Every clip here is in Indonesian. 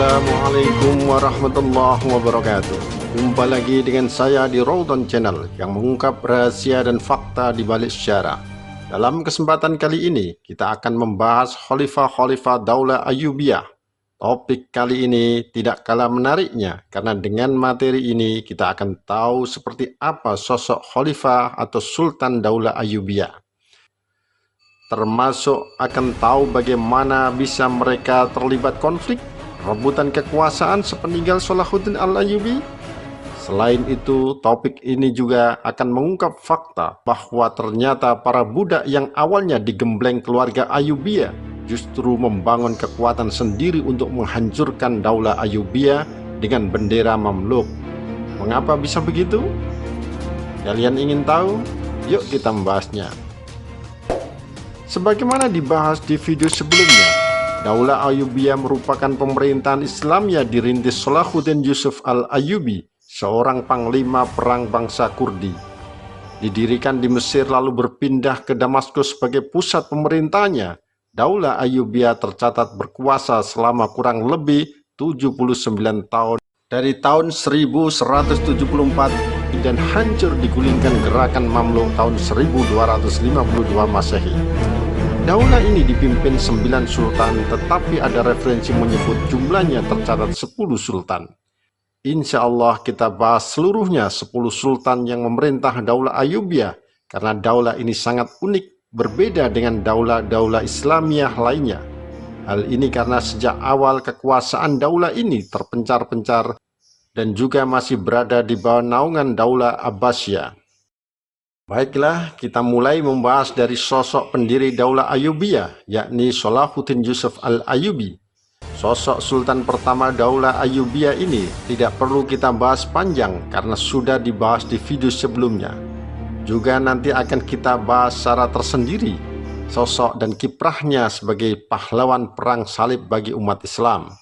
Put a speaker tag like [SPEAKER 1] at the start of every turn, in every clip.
[SPEAKER 1] Assalamualaikum warahmatullahi wabarakatuh. Jumpa lagi dengan saya di Raudan Channel yang mengungkap rahasia dan fakta di balik sejarah. Dalam kesempatan kali ini kita akan membahas khalifah-khalifah Daulah Ayyubiyah. Topik kali ini tidak kalah menariknya karena dengan materi ini kita akan tahu seperti apa sosok khalifah atau sultan Daulah Ayyubiyah. Termasuk akan tahu bagaimana bisa mereka terlibat konflik rebutan kekuasaan sepeninggal Salahuddin Al-Ayyubi. Selain itu, topik ini juga akan mengungkap fakta bahwa ternyata para budak yang awalnya digembleng keluarga Ayyubiyah justru membangun kekuatan sendiri untuk menghancurkan Daulah Ayyubiyah dengan bendera Mamluk. Mengapa bisa begitu? Kalian ingin tahu? Yuk kita membahasnya. Sebagaimana dibahas di video sebelumnya, Daulah Ayyubiyah merupakan pemerintahan Islam yang dirintis Salahuddin Yusuf Al-Ayyubi, seorang panglima perang bangsa Kurdi. Didirikan di Mesir lalu berpindah ke Damaskus sebagai pusat pemerintahannya, Daulah Ayyubiyah tercatat berkuasa selama kurang lebih 79 tahun. Dari tahun 1174 dan hancur digulingkan gerakan Mamluk tahun 1252 Masehi. Daulah ini dipimpin 9 sultan, tetapi ada referensi menyebut jumlahnya tercatat 10 sultan. Insya Allah kita bahas seluruhnya 10 sultan yang memerintah Daulah Ayyubiyah, karena daulah ini sangat unik, berbeda dengan daulah-daulah Islamiyah lainnya. Hal ini karena sejak awal kekuasaan daulah ini terpencar-pencar dan juga masih berada di bawah naungan Daulah Abbasiyah. Baiklah, kita mulai membahas dari sosok pendiri Daulah Ayyubiyah, yakni Salahuddin Yusuf Al-Ayyubi. Sosok sultan pertama Daulah Ayyubiyah ini tidak perlu kita bahas panjang karena sudah dibahas di video sebelumnya. Juga nanti akan kita bahas secara tersendiri sosok dan kiprahnya sebagai pahlawan perang salib bagi umat Islam.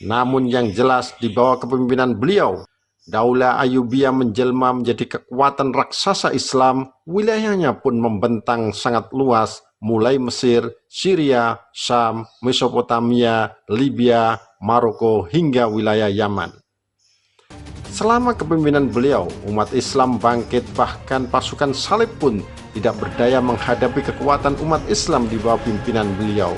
[SPEAKER 1] Namun yang jelas di bawah kepemimpinan beliau, Daulah Ayyubiyah menjelma menjadi kekuatan raksasa Islam. Wilayahnya pun membentang sangat luas, mulai Mesir, Syria, Syam, Mesopotamia, Libya, Maroko, hingga wilayah Yaman. Selama kepemimpinan beliau, umat Islam bangkit, bahkan pasukan salib pun tidak berdaya menghadapi kekuatan umat Islam di bawah pimpinan beliau.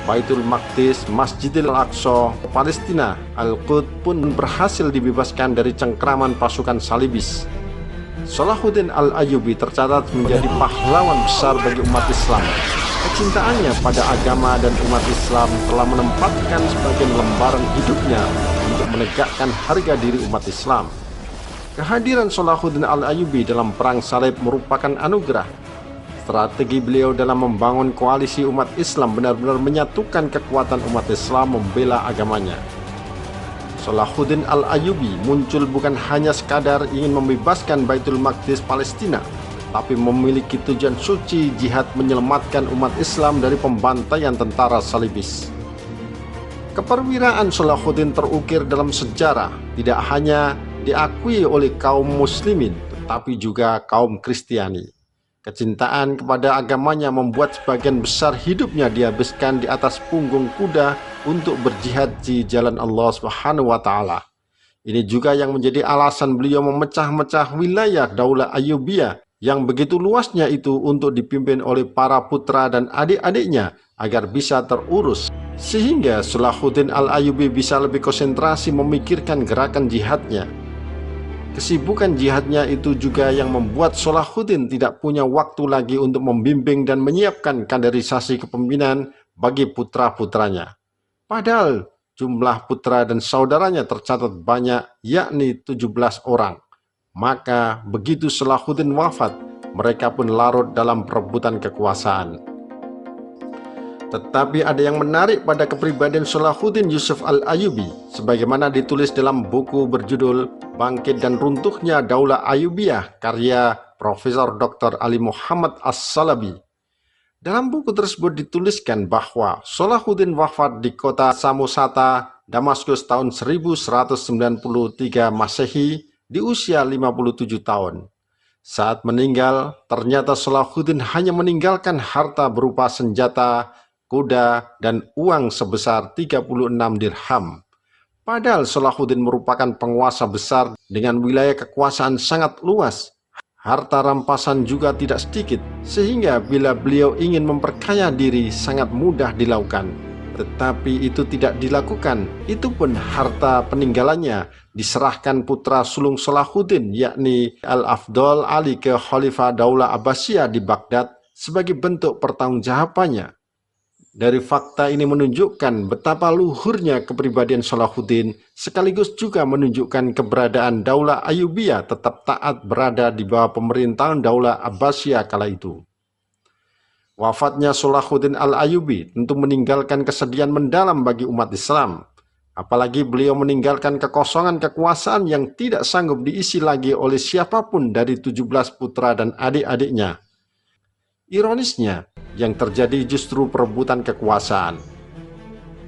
[SPEAKER 1] Baitul Maqdis, Masjidil Aqsa, Palestina, Al-Quds pun berhasil dibebaskan dari cengkraman pasukan salibis. Salahuddin Al-Ayyubi tercatat menjadi pahlawan besar bagi umat Islam. Kecintaannya pada agama dan umat Islam telah menempatkan sebagian lembaran hidupnya untuk menegakkan harga diri umat Islam. Kehadiran Salahuddin Al-Ayyubi dalam perang salib merupakan anugerah. Strategi beliau dalam membangun koalisi umat Islam benar-benar menyatukan kekuatan umat Islam membela agamanya. Salahuddin Al-Ayyubi muncul bukan hanya sekadar ingin membebaskan Baitul Maqdis Palestina, tapi memiliki tujuan suci jihad menyelamatkan umat Islam dari pembantaian tentara salibis. Keperwiraan Salahuddin terukir dalam sejarah, tidak hanya diakui oleh kaum muslimin, tetapi juga kaum Kristiani. Kecintaan kepada agamanya membuat sebagian besar hidupnya dihabiskan di atas punggung kuda untuk berjihad di jalan Allah Subhanahu wa Ta'ala. Ini juga yang menjadi alasan beliau memecah-mecah wilayah Daulah Ayyubiyah yang begitu luasnya itu untuk dipimpin oleh para putra dan adik-adiknya agar bisa terurus, sehingga Salahuddin Al-Ayyubi bisa lebih konsentrasi memikirkan gerakan jihadnya. Kesibukan jihadnya itu juga yang membuat Salahuddin tidak punya waktu lagi untuk membimbing dan menyiapkan kaderisasi kepemimpinan bagi putra-putranya. Padahal jumlah putra dan saudaranya tercatat banyak, yakni 17 orang. Maka begitu Salahuddin wafat, mereka pun larut dalam perebutan kekuasaan. Tetapi ada yang menarik pada kepribadian Salahuddin Yusuf Al-Ayyubi, sebagaimana ditulis dalam buku berjudul Bangkit dan Runtuhnya Daulah Ayyubiyah karya Profesor Dr. Ali Muhammad As-Salabi. Dalam buku tersebut dituliskan bahwa Salahuddin wafat di kota Samosata, Damaskus tahun 1193 Masehi di usia 57 tahun. Saat meninggal, ternyata Salahuddin hanya meninggalkan harta berupa senjata, kuda, dan uang sebesar 36 dirham. Padahal Salahuddin merupakan penguasa besar dengan wilayah kekuasaan sangat luas. Harta rampasan juga tidak sedikit, sehingga bila beliau ingin memperkaya diri sangat mudah dilakukan. Tetapi itu tidak dilakukan. Itu pun harta peninggalannya diserahkan putra sulung Salahuddin, yakni Al-Afdal Ali, ke Khalifah Daulah Abbasiyah di Baghdad sebagai bentuk pertanggungjawabannya. Dari fakta ini menunjukkan betapa luhurnya kepribadian Salahuddin, sekaligus juga menunjukkan keberadaan Daulah Ayyubiyah tetap taat berada di bawah pemerintahan Daulah Abbasiyah kala itu. Wafatnya Salahuddin Al-Ayyubi tentu meninggalkan kesedihan mendalam bagi umat Islam. Apalagi beliau meninggalkan kekosongan kekuasaan yang tidak sanggup diisi lagi oleh siapapun dari 17 putra dan adik-adiknya. Ironisnya, yang terjadi justru perebutan kekuasaan.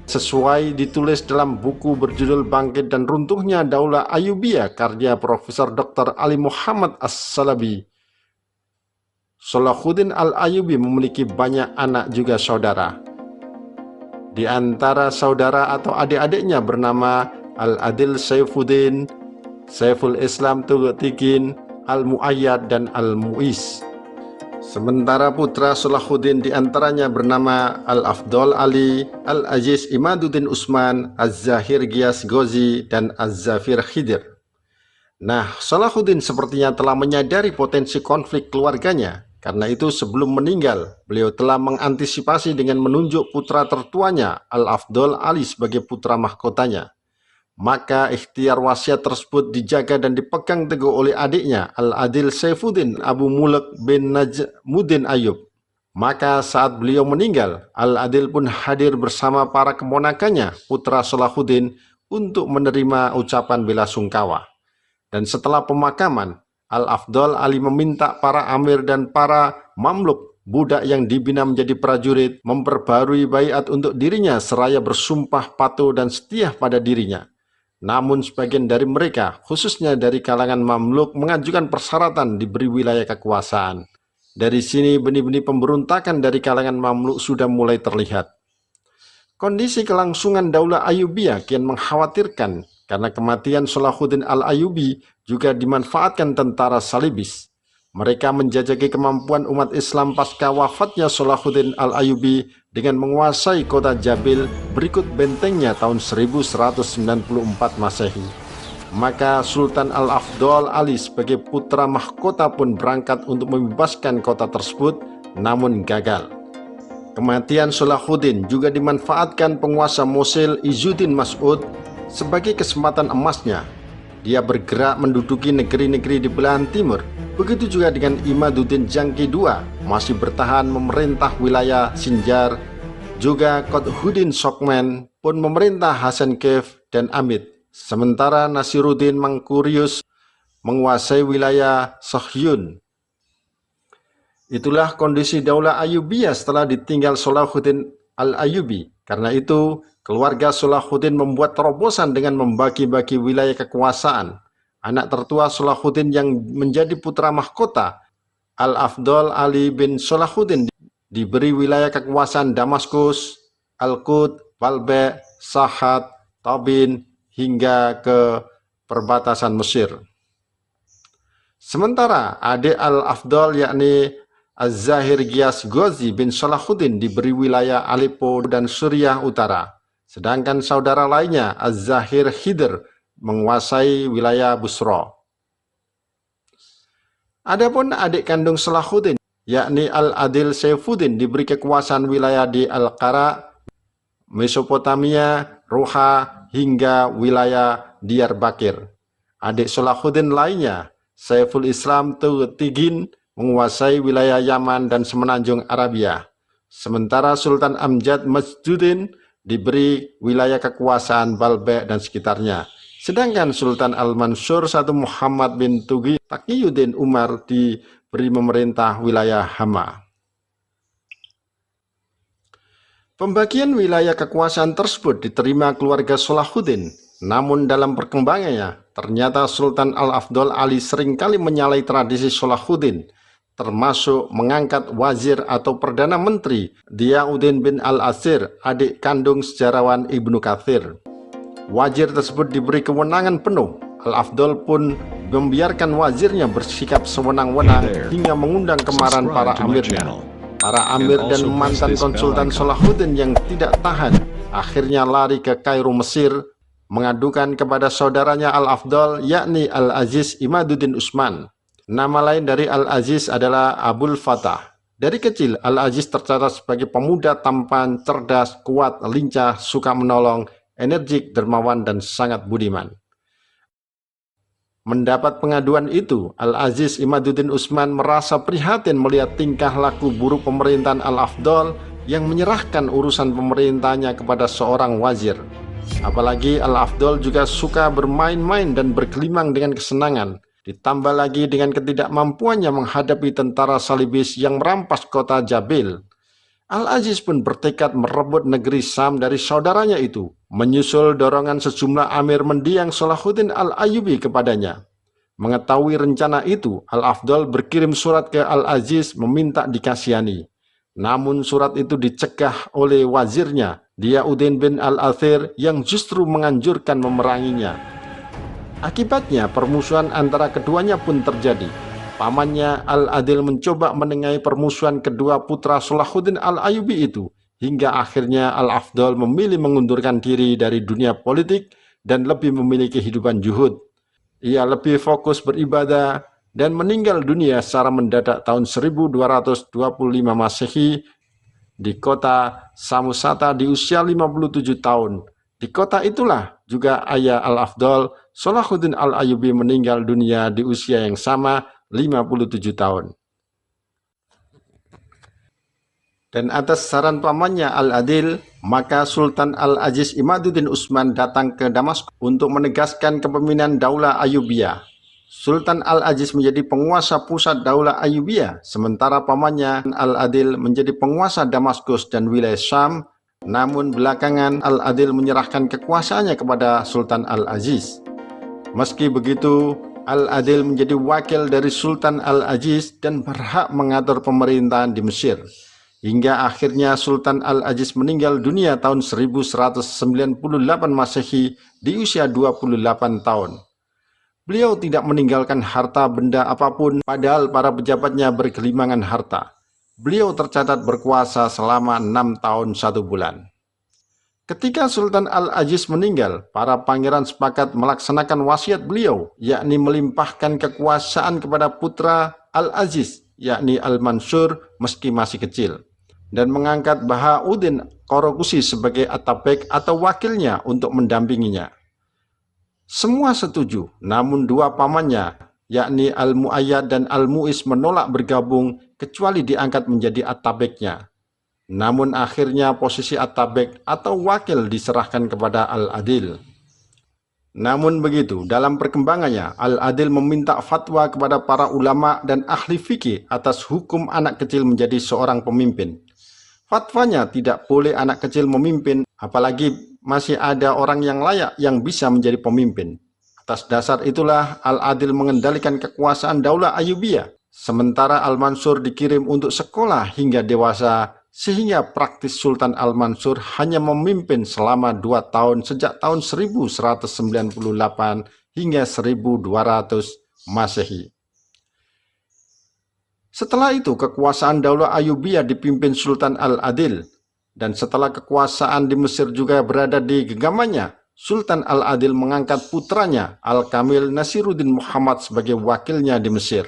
[SPEAKER 1] Sesuai ditulis dalam buku berjudul Bangkit dan Runtuhnya Daulah Ayyubiyah karya Profesor Dr. Ali Muhammad As-Salabi, Salahuddin Al-Ayyubi memiliki banyak anak juga saudara. Di antara saudara atau adik-adiknya bernama Al-Adil Saifuddin, Saiful Islam Tughutigin, Al-Mu'ayyad, dan Al-Mu'is. Sementara putra Salahuddin diantaranya bernama Al-Afdal Ali, Al-Aziz Imaduddin Utsman, Az-Zahir Giyas Ghazi, dan Az-Zafir Khidir. Nah, Salahuddin sepertinya telah menyadari potensi konflik keluarganya. Karena itu sebelum meninggal, beliau telah mengantisipasi dengan menunjuk putra tertuanya, Al-Afdal Ali, sebagai putra mahkotanya. Maka ikhtiar wasiat tersebut dijaga dan dipegang teguh oleh adiknya Al-Adil Saifuddin Abu Mulk bin Najmuddin Ayyub. Maka saat beliau meninggal, Al-Adil pun hadir bersama para keponakannya, putra Salahuddin, untuk menerima ucapan bela sungkawa. Dan setelah pemakaman, Al-Afdal Ali meminta para amir dan para mamluk budak yang dibina menjadi prajurit memperbarui baiat untuk dirinya seraya bersumpah patuh dan setia pada dirinya. Namun sebagian dari mereka, khususnya dari kalangan mamluk, mengajukan persyaratan diberi wilayah kekuasaan. Dari sini benih-benih pemberontakan dari kalangan mamluk sudah mulai terlihat. Kondisi kelangsungan Daulah Ayyubiyah kian mengkhawatirkan karena kematian Salahuddin Al-Ayyubi juga dimanfaatkan tentara Salibis. Mereka menjajaki kemampuan umat Islam pasca wafatnya Salahuddin Al-Ayyubi dengan menguasai kota Jabil berikut bentengnya tahun 1194 Masehi. Maka Sultan Al-Afdal Ali sebagai putra mahkota pun berangkat untuk membebaskan kota tersebut, namun gagal. Kematian Salahuddin juga dimanfaatkan penguasa Mosul Izzuddin Mas'ud sebagai kesempatan emasnya. Dia bergerak menduduki negeri-negeri di belahan timur. Begitu juga dengan Imaduddin Jangki II, masih bertahan memerintah wilayah Sinjar. Juga Qutbuddin Shokmen pun memerintah Hasan Kef dan Amid. Sementara Nasiruddin Mangkurius menguasai wilayah Sahyun. Itulah kondisi Daulah Ayyubiyah setelah ditinggal Salahuddin Al-Ayyubi. Karena itu, keluarga Salahuddin membuat terobosan dengan membagi-bagi wilayah kekuasaan. Anak tertua Salahuddin yang menjadi putra mahkota, Al-Afdal Ali bin Salahuddin, diberi wilayah kekuasaan Damaskus, Al-Qud, Balbe, Sahad, Tabin, hingga ke perbatasan Mesir. Sementara adik Al-Afdal yakni Az-Zahir Giyas Ghazi bin Salahuddin diberi wilayah Aleppo dan Suriah Utara. Sedangkan saudara lainnya Az-Zahir Khidir menguasai wilayah Busra. Adapun adik kandung Salahuddin yakni Al-Adil Saifuddin diberi kekuasaan wilayah di Al-Qara, Mesopotamia, Roha, hingga wilayah Diyarbakir. Adik Salahuddin lainnya Saiful Islam Tughutigin menguasai wilayah Yaman dan semenanjung Arabia. Sementara Sultan Amjad Majduddin diberi wilayah kekuasaan Balbe dan sekitarnya. Sedangkan Sultan Al-Mansur I Muhammad bin Taqiyuddin Umar diberi memerintah wilayah Hama. Pembagian wilayah kekuasaan tersebut diterima keluarga Salahuddin. Namun dalam perkembangannya, ternyata Sultan Al-Afdal Ali seringkali menyalahi tradisi Salahuddin, termasuk mengangkat wazir atau perdana menteri Diyauddin bin Al-Asir, adik kandung sejarawan Ibnu Katsir. Wazir tersebut diberi kewenangan penuh. Al-Afdal pun membiarkan wazirnya bersikap sewenang-wenang hingga mengundang kemarahan para amirnya. Para amir dan mantan konsultan Salahuddin yang tidak tahan akhirnya lari ke Kairo, Mesir, mengadukan kepada saudaranya Al-Afdal, yakni Al-Aziz Imaduddin Utsman. Nama lain dari Al-Aziz adalah Abul Fatah. Dari kecil, Al-Aziz tercatat sebagai pemuda tampan, cerdas, kuat, lincah, suka menolong, energik, dermawan, dan sangat budiman. Mendapat pengaduan itu, Al-Aziz Imaduddin Utsman merasa prihatin melihat tingkah laku buruk pemerintahan Al-Afdal yang menyerahkan urusan pemerintahnya kepada seorang wazir. Apalagi Al-Afdal juga suka bermain-main dan bergelimang dengan kesenangan, ditambah lagi dengan ketidakmampuannya menghadapi tentara salibis yang merampas kota Jabil. Al-Aziz pun bertekad merebut negeri Syam dari saudaranya itu, menyusul dorongan sejumlah amir mendiang Salahuddin Al-Ayyubi kepadanya. Mengetahui rencana itu, Al-Afdal berkirim surat ke Al-Aziz meminta dikasihani. Namun surat itu dicegah oleh wazirnya, Diyauddin bin Al-Athir, yang justru menganjurkan memeranginya. Akibatnya permusuhan antara keduanya pun terjadi. Pamannya Al-Adil mencoba menengahi permusuhan kedua putra Salahuddin Al-Ayyubi itu, hingga akhirnya Al-Afdal memilih mengundurkan diri dari dunia politik dan lebih memilih kehidupan zuhud. Ia lebih fokus beribadah dan meninggal dunia secara mendadak tahun 1225 Masehi di kota Samosata di usia 57 tahun. Di kota itulah juga ayah Al-Afdal, Salahuddin Al-Ayyubi, meninggal dunia di usia yang sama, 57 tahun. Dan atas saran pamannya Al-Adil, maka Sultan Al-Aziz Imaduddin Utsman datang ke Damaskus untuk menegaskan kepemimpinan Daulah Ayyubiyah. Sultan Al-Aziz menjadi penguasa pusat Daulah Ayyubiyah, sementara pamannya Al-Adil menjadi penguasa Damaskus dan wilayah Syam. Namun belakangan Al-Adil menyerahkan kekuasaannya kepada Sultan Al-Aziz. Meski begitu, Al-Adil menjadi wakil dari Sultan Al-Aziz dan berhak mengatur pemerintahan di Mesir. Hingga akhirnya Sultan Al-Aziz meninggal dunia tahun 1198 Masehi di usia 28 tahun. Beliau tidak meninggalkan harta benda apapun, padahal para pejabatnya bergelimangan harta. Beliau tercatat berkuasa selama 6 tahun 1 bulan. Ketika Sultan Al-Aziz meninggal, para pangeran sepakat melaksanakan wasiat beliau, yakni melimpahkan kekuasaan kepada putra Al-Aziz, yakni Al-Mansur, meski masih kecil, dan mengangkat Bahauddin Qaraqusi sebagai Atabek atau wakilnya untuk mendampinginya. Semua setuju, namun dua pamannya, yakni Al-Mu'ayyad dan Al-Mu'is, menolak bergabung kecuali diangkat menjadi Atabeknya. Namun akhirnya posisi Atabek atau wakil diserahkan kepada Al-Adil. Namun begitu, dalam perkembangannya, Al-Adil meminta fatwa kepada para ulama dan ahli fikih atas hukum anak kecil menjadi seorang pemimpin. Fatwanya tidak boleh anak kecil memimpin, apalagi masih ada orang yang layak yang bisa menjadi pemimpin. Atas dasar itulah Al-Adil mengendalikan kekuasaan Daulah Ayyubiyah, sementara Al-Mansur dikirim untuk sekolah hingga dewasa, sehingga praktis Sultan Al-Mansur hanya memimpin selama 2 tahun sejak tahun 1198 hingga 1200 Masehi. Setelah itu kekuasaan Daulah Ayyubiyah dipimpin Sultan Al-Adil, dan setelah kekuasaan di Mesir juga berada di genggamannya, Sultan Al-Adil mengangkat putranya Al-Kamil Nasiruddin Muhammad sebagai wakilnya di Mesir.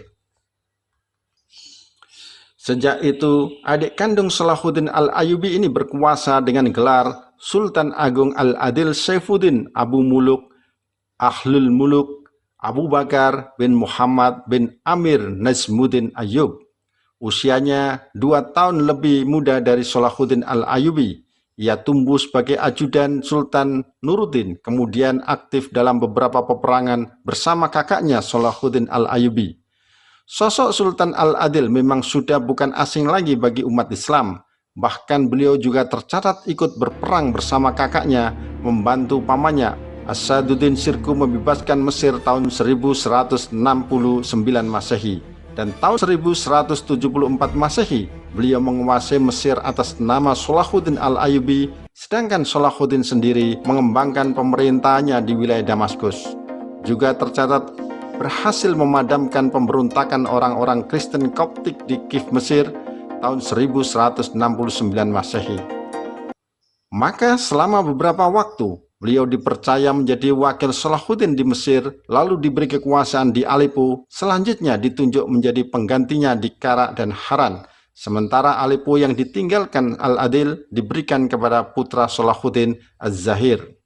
[SPEAKER 1] Sejak itu, adik kandung Salahuddin Al-Ayyubi ini berkuasa dengan gelar Sultan Agung Al-Adil Saifuddin Abu Muluk Ahlul Muluk Abu Bakar bin Muhammad bin Amir Najmuddin Ayyub. Usianya 2 tahun lebih muda dari Salahuddin Al-Ayyubi. Ia tumbuh sebagai ajudan Sultan Nuruddin, kemudian aktif dalam beberapa peperangan bersama kakaknya Salahuddin Al-Ayyubi. Sosok Sultan Al-Adil memang sudah bukan asing lagi bagi umat Islam. Bahkan beliau juga tercatat ikut berperang bersama kakaknya, membantu pamannya Asaduddin Sirku membebaskan Mesir tahun 1169 Masehi. Dan tahun 1174 Masehi, beliau menguasai Mesir atas nama Salahuddin al-Ayyubi, sedangkan Salahuddin sendiri mengembangkan pemerintahannya di wilayah Damaskus. Juga tercatat berhasil memadamkan pemberontakan orang-orang Kristen Koptik di Kiev, Mesir tahun 1169 Masehi. Maka selama beberapa waktu, beliau dipercaya menjadi wakil Salahuddin di Mesir, lalu diberi kekuasaan di Aleppo, selanjutnya ditunjuk menjadi penggantinya di Karak dan Haran. Sementara Aleppo yang ditinggalkan Al-Adil diberikan kepada putra Salahuddin Az-Zahir.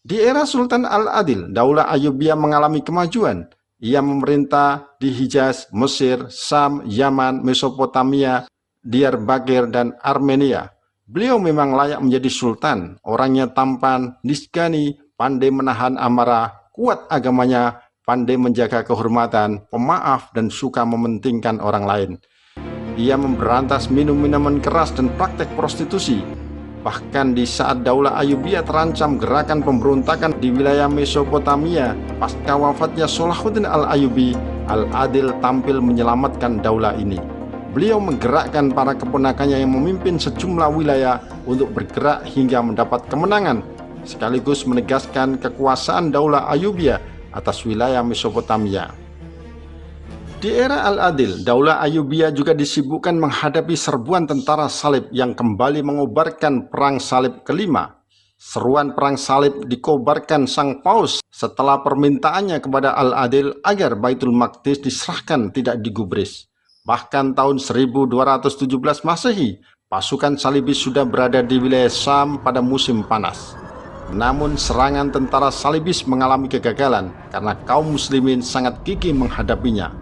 [SPEAKER 1] Di era Sultan Al-Adil, Daulah Ayyubiyah mengalami kemajuan. Ia memerintah di Hijaz, Mesir, Sam, Yaman, Mesopotamia, Diyarbakir, dan Armenia. Beliau memang layak menjadi sultan, orangnya tampan, nisgani, pandai menahan amarah, kuat agamanya, pandai menjaga kehormatan, pemaaf, dan suka mementingkan orang lain. Ia memberantas minum-minuman keras dan praktek prostitusi. Bahkan di saat Daulah Ayyubiyah terancam gerakan pemberontakan di wilayah Mesopotamia, pasca wafatnya Salahuddin al-Ayyubi, Al-Adil tampil menyelamatkan daulah ini. Beliau menggerakkan para keponakannya yang memimpin sejumlah wilayah untuk bergerak hingga mendapat kemenangan, sekaligus menegaskan kekuasaan Daulah Ayyubiyah atas wilayah Mesopotamia. Di era Al-Adil, Daulah Ayyubiyah juga disibukkan menghadapi serbuan tentara salib yang kembali mengobarkan Perang Salib kelima. Seruan Perang Salib dikobarkan Sang Paus setelah permintaannya kepada Al-Adil agar Baitul Maqdis diserahkan tidak digubris. Bahkan tahun 1217 Masehi, pasukan salibis sudah berada di wilayah Syam pada musim panas. Namun serangan tentara salibis mengalami kegagalan karena kaum muslimin sangat gigih menghadapinya.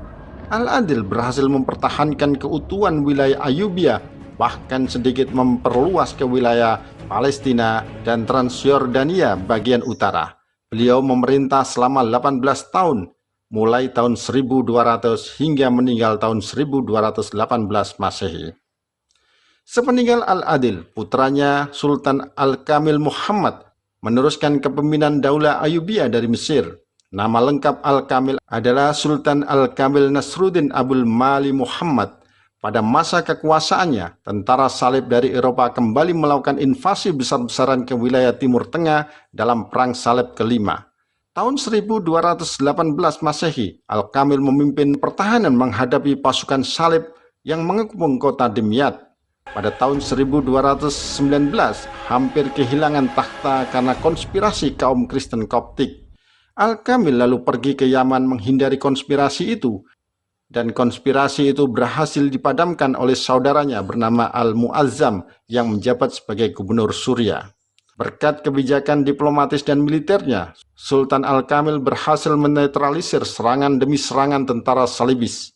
[SPEAKER 1] Al-Adil berhasil mempertahankan keutuhan wilayah Ayyubiyah, bahkan sedikit memperluas ke wilayah Palestina dan Transjordania bagian utara. Beliau memerintah selama 18 tahun, mulai tahun 1200 hingga meninggal tahun 1218 Masehi. Sepeninggal Al-Adil, putranya Sultan Al-Kamil Muhammad meneruskan kepemimpinan Daulah Ayyubiyah dari Mesir. Nama lengkap Al-Kamil adalah Sultan Al-Kamil Nasruddin Abul Mali Muhammad. Pada masa kekuasaannya, tentara salib dari Eropa kembali melakukan invasi besar-besaran ke wilayah Timur Tengah dalam Perang Salib kelima. Tahun 1218 Masehi, Al-Kamil memimpin pertahanan menghadapi pasukan salib yang mengepung kota Dimyat. Pada tahun 1219, hampir kehilangan takhta karena konspirasi kaum Kristen Koptik. Al-Kamil lalu pergi ke Yaman menghindari konspirasi itu, dan konspirasi itu berhasil dipadamkan oleh saudaranya bernama Al-Mu'azzam yang menjabat sebagai gubernur Suriah. Berkat kebijakan diplomatis dan militernya, Sultan Al-Kamil berhasil menetralisir serangan demi serangan tentara salibis.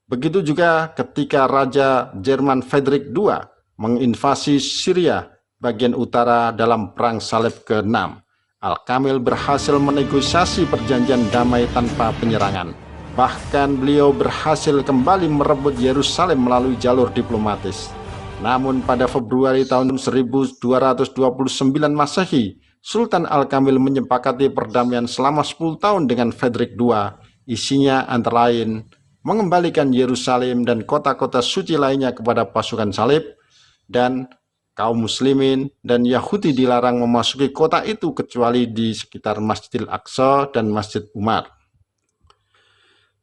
[SPEAKER 1] Begitu juga ketika Raja Jerman Frederick II menginvasi Syria bagian utara dalam Perang Salib ke-6. Al-Kamil berhasil menegosiasi perjanjian damai tanpa penyerangan. Bahkan beliau berhasil kembali merebut Yerusalem melalui jalur diplomatis. Namun pada Februari tahun 1229 Masehi, Sultan Al-Kamil menyepakati perdamaian selama 10 tahun dengan Frederick II. Isinya antara lain mengembalikan Yerusalem dan kota-kota suci lainnya kepada pasukan salib, dan kaum muslimin dan Yahudi dilarang memasuki kota itu kecuali di sekitar Masjidil Aqsa dan Masjid Umar.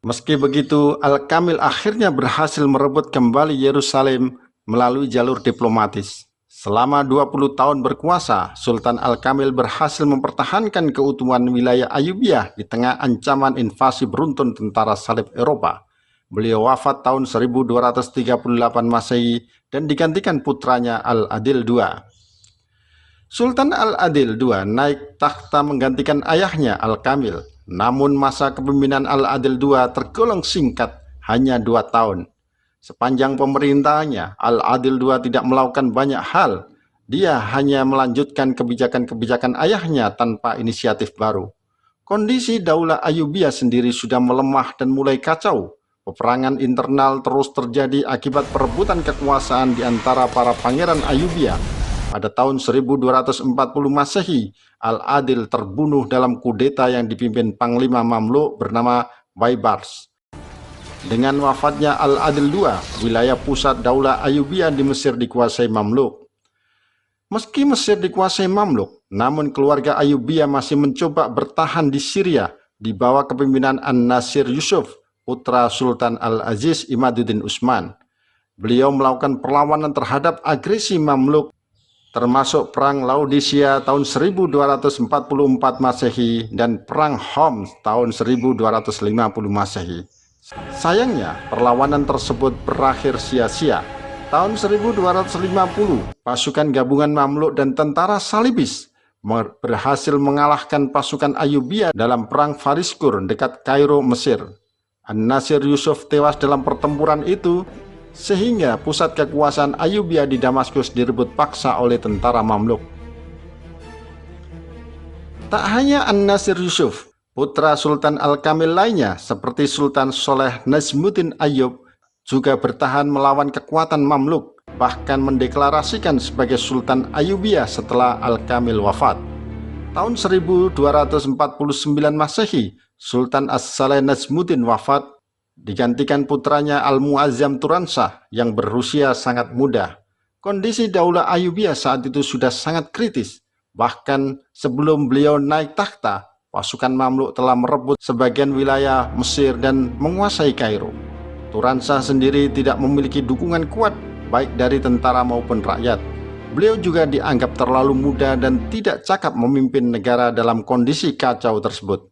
[SPEAKER 1] Meski begitu, Al-Kamil akhirnya berhasil merebut kembali Yerusalem melalui jalur diplomatis. Selama 20 tahun berkuasa, Sultan Al-Kamil berhasil mempertahankan keutuhan wilayah Ayyubiyah di tengah ancaman invasi beruntun tentara salib Eropa. Beliau wafat tahun 1238 Masehi dan digantikan putranya Al-Adil II. Sultan Al-Adil II naik takhta menggantikan ayahnya Al-Kamil. Namun masa kepemimpinan Al-Adil II tergolong singkat, hanya 2 tahun. Sepanjang pemerintahannya, Al-Adil II tidak melakukan banyak hal. Dia hanya melanjutkan kebijakan-kebijakan ayahnya tanpa inisiatif baru. Kondisi Daulah Ayyubiyah sendiri sudah melemah dan mulai kacau. Peperangan internal terus terjadi akibat perebutan kekuasaan di antara para pangeran Ayyubiyah. Pada tahun 1240 Masehi, Al-Adil terbunuh dalam kudeta yang dipimpin Panglima Mamluk bernama Baibars. Dengan wafatnya Al-Adil II, wilayah pusat Daulah Ayyubiyah di Mesir dikuasai Mamluk. Meski Mesir dikuasai Mamluk, namun keluarga Ayyubiyah masih mencoba bertahan di Syria di bawah kepemimpinan An-Nasir Yusuf, putra Sultan Al-Aziz Imaduddin Utsman. Beliau melakukan perlawanan terhadap agresi Mamluk, termasuk Perang Laodicea tahun 1244 Masehi dan Perang Homs tahun 1250 Masehi. Sayangnya, perlawanan tersebut berakhir sia-sia. Tahun 1250, pasukan gabungan Mamluk dan tentara Salibis berhasil mengalahkan pasukan Ayyubiyah dalam Perang Fariskur dekat Kairo, Mesir. An-Nasir Yusuf tewas dalam pertempuran itu, sehingga pusat kekuasaan Ayyubiyah di Damaskus direbut paksa oleh tentara Mamluk. Tak hanya An-Nasir Yusuf, putra Sultan Al-Kamil lainnya seperti Sultan Soleh Najmuddin Ayyub juga bertahan melawan kekuatan Mamluk, bahkan mendeklarasikan sebagai Sultan Ayyubiyah setelah Al-Kamil wafat. Tahun 1249 Masehi, Sultan As-Saleh Najmuddin wafat, digantikan putranya Al-Muazzam Turansah yang berusia sangat muda. Kondisi Daulah Ayyubiyah saat itu sudah sangat kritis. Bahkan sebelum beliau naik takhta, pasukan Mamluk telah merebut sebagian wilayah Mesir dan menguasai Kairo. Turansah sendiri tidak memiliki dukungan kuat baik dari tentara maupun rakyat. Beliau juga dianggap terlalu muda dan tidak cakap memimpin negara dalam kondisi kacau tersebut.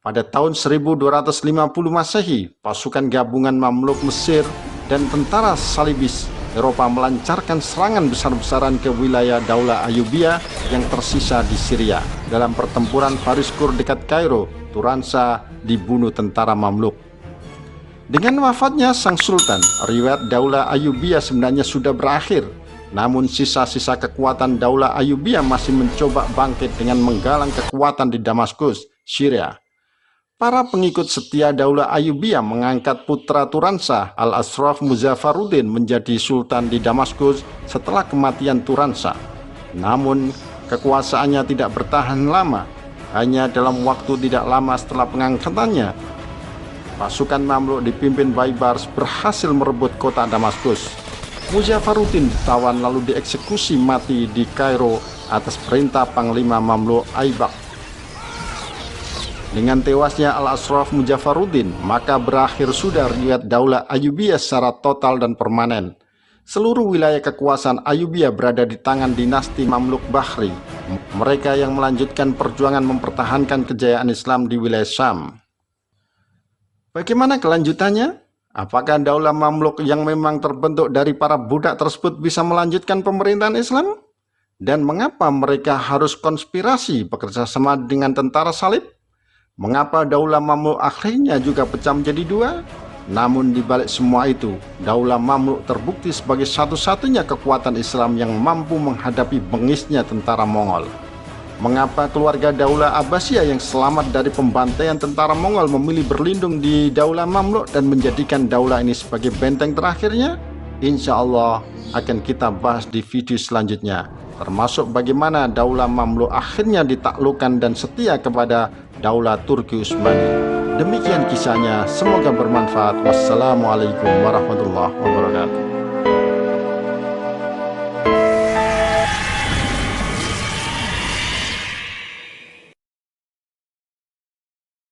[SPEAKER 1] Pada tahun 1250 Masehi, pasukan gabungan Mamluk Mesir dan tentara Salibis Eropa melancarkan serangan besar-besaran ke wilayah Daulah Ayyubiyah yang tersisa di Syria. Dalam pertempuran Fariskur dekat Kairo, Turansah dibunuh tentara Mamluk. Dengan wafatnya sang sultan, riwayat Daulah Ayyubiyah sebenarnya sudah berakhir. Namun sisa-sisa kekuatan Daulah Ayyubiyah masih mencoba bangkit dengan menggalang kekuatan di Damaskus, Syria. Para pengikut setia Daulah Ayyubiyah mengangkat putra Turansah, Al-Ashraf Muzaffaruddin, menjadi sultan di Damaskus setelah kematian Turansah. Namun, kekuasaannya tidak bertahan lama. Hanya dalam waktu tidak lama setelah pengangkatannya, pasukan Mamluk dipimpin Baibars berhasil merebut kota Damaskus. Muzaffaruddin ditawan lalu dieksekusi mati di Kairo atas perintah Panglima Mamluk Aibak. Dengan tewasnya Al-Ashraf Muzaffaruddin, maka berakhir sudah riwayat Daulah Ayyubiyah secara total dan permanen. Seluruh wilayah kekuasaan Ayyubiyah berada di tangan dinasti Mamluk Bahri, mereka yang melanjutkan perjuangan mempertahankan kejayaan Islam di wilayah Syam. Bagaimana kelanjutannya? Apakah Daulah Mamluk yang memang terbentuk dari para budak tersebut bisa melanjutkan pemerintahan Islam? Dan mengapa mereka harus konspirasi bekerja sama dengan tentara salib? Mengapa Daulah Mamluk akhirnya juga pecah menjadi dua? Namun di balik semua itu, Daulah Mamluk terbukti sebagai satu-satunya kekuatan Islam yang mampu menghadapi bengisnya tentara Mongol. Mengapa keluarga Daulah Abbasiyah yang selamat dari pembantaian tentara Mongol memilih berlindung di Daulah Mamluk dan menjadikan daulah ini sebagai benteng terakhirnya? Insya Allah akan kita bahas di video selanjutnya, termasuk bagaimana Daulah Mamluk akhirnya ditaklukkan dan setia kepada Daulah Turki Utsmani. Demikian kisahnya, semoga bermanfaat. Wassalamualaikum warahmatullahi wabarakatuh.